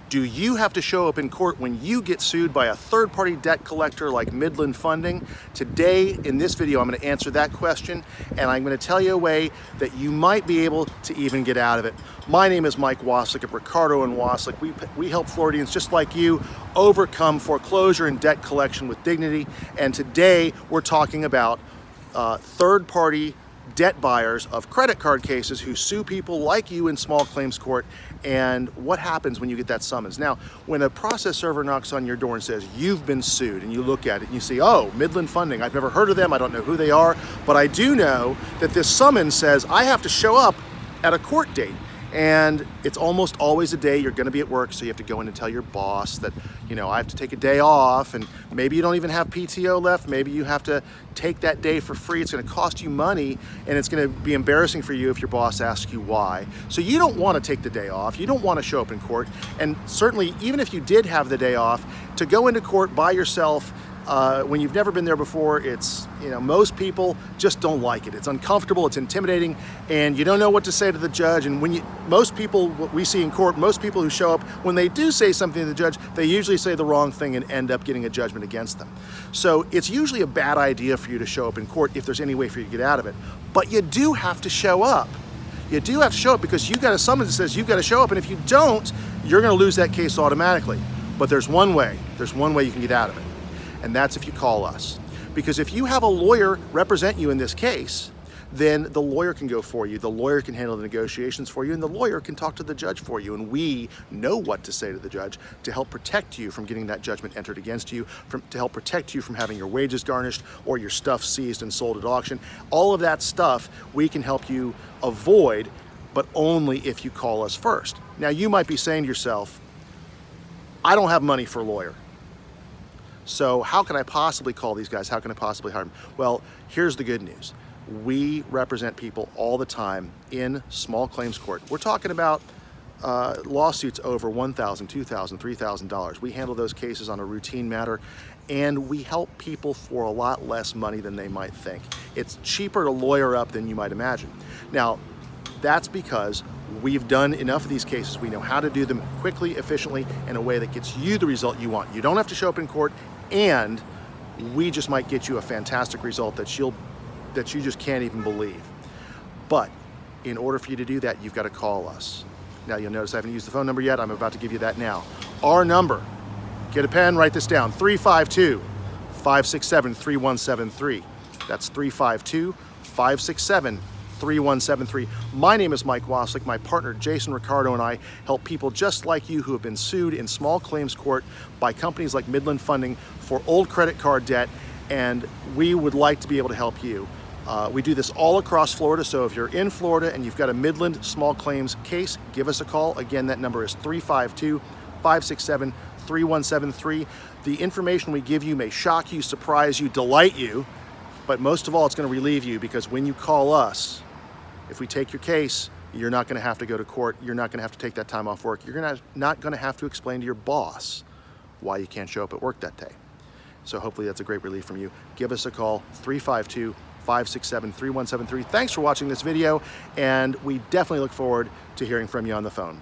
Do you have to show up in court when you get sued by a third-party debt collector like Midland Funding? Today, in this video, I'm going to answer that question, and I'm going to tell you a way that you might be able to even get out of it. My name is Mike Wasylik of Ricardo and Wasylik. We help Floridians just like you overcome foreclosure and debt collection with dignity, and today we're talking about third-party debt buyers of credit card cases who sue people like you in small claims court, and what happens when you get that summons. Now, when a process server knocks on your door and says, you've been sued, and you look at it and you see, oh, Midland Funding, I've never heard of them, I don't know who they are, but I do know that this summons says I have to show up at a court date. And it's almost always a day you're going to be at work, so you have to go in and tell your boss that, you know, I have to take a day off, and maybe you don't even have PTO left. Maybe you have to take that day for free. It's going to cost you money, and it's going to be embarrassing for you if your boss asks you why. So you don't want to take the day off. You don't want to show up in court. And certainly, even if you did have the day off, to go into court by yourself when you've never been there before, it's, you know, most people just don't like it. It's uncomfortable, it's intimidating, and you don't know what to say to the judge. And most people, what we see in court, most people who show up, when they do say something to the judge, they usually say the wrong thing and end up getting a judgment against them. So it's usually a bad idea for you to show up in court if there's any way for you to get out of it. But you do have to show up. You do have to show up because you got a summons that says you've got to show up, and if you don't, you're going to lose that case automatically. But there's one way you can get out of it. And that's if you call us. Because if you have a lawyer represent you in this case, then the lawyer can go for you, the lawyer can handle the negotiations for you, and the lawyer can talk to the judge for you. And we know what to say to the judge to help protect you from getting that judgment entered against you, to help protect you from having your wages garnished or your stuff seized and sold at auction. All of that stuff we can help you avoid, but only if you call us first. Now, you might be saying to yourself, I don't have money for a lawyer. So how can I possibly call these guys? How can I possibly hire them? Well, here's the good news. We represent people all the time in small claims court. We're talking about lawsuits over $1,000, $2,000, $3,000. We handle those cases on a routine matter, and we help people for a lot less money than they might think. It's cheaper to lawyer up than you might imagine. Now, that's because we've done enough of these cases. We know how to do them quickly, efficiently, in a way that gets you the result you want. You don't have to show up in court, and we just might get you a fantastic result that you just can't even believe. But in order for you to do that, you've got to call us. Now, you'll notice I haven't used the phone number yet. I'm about to give you that now. Our number, get a pen, write this down, 352-567-3173. That's 352-567-3173. My name is Mike Wasylik. My partner Jason Ricardo and I help people just like you who have been sued in small claims court by companies like Midland Funding for old credit card debt, and we would like to be able to help you. We do this all across Florida, so if you're in Florida and you've got a Midland small claims case, give us a call. Again, that number is 352-567-3173. The information we give you may shock you, surprise you, delight you, but most of all, it's going to relieve you, because when you call us, if we take your case, you're not going to have to go to court. You're not going to have to take that time off work. You're not going to have to explain to your boss why you can't show up at work that day. So hopefully that's a great relief from you. Give us a call, 352-567-3173. Thanks for watching this video, and we definitely look forward to hearing from you on the phone.